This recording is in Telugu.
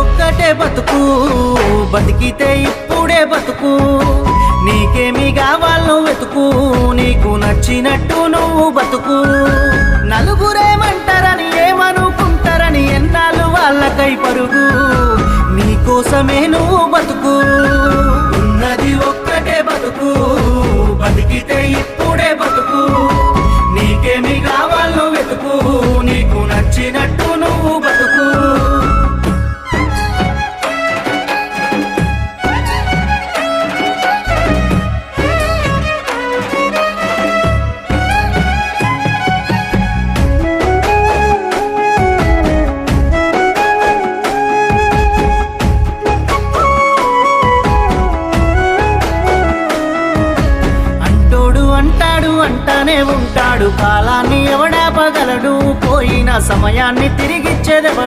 ఒక్కటే బతుకు, బతికితే ఇప్పుడే బతుకు. నీకేమి కావాలో వెతుకు, నీకు నచ్చినట్టు నువ్వు బతుకు. నలుగురేమంటారని ఏమనుకుంటారని ఎన్నాళ్ళు వాళ్ళకై పరుగు. నీకోసమే నువ్వు బతుకు. ఉన్నది ఒక్కటే బతుకు, బతికితే ఇప్పుడే బతుకు. నీకేమి కావాలో వెతుకు, నీకు నచ్చినట్టు నువ్వు బతుకు. అంటానే ఉంటాడు, కాలాన్ని ఎవడాపగలడు, పోయిన సమయాన్ని తిరిగిచ్చేదెవరు?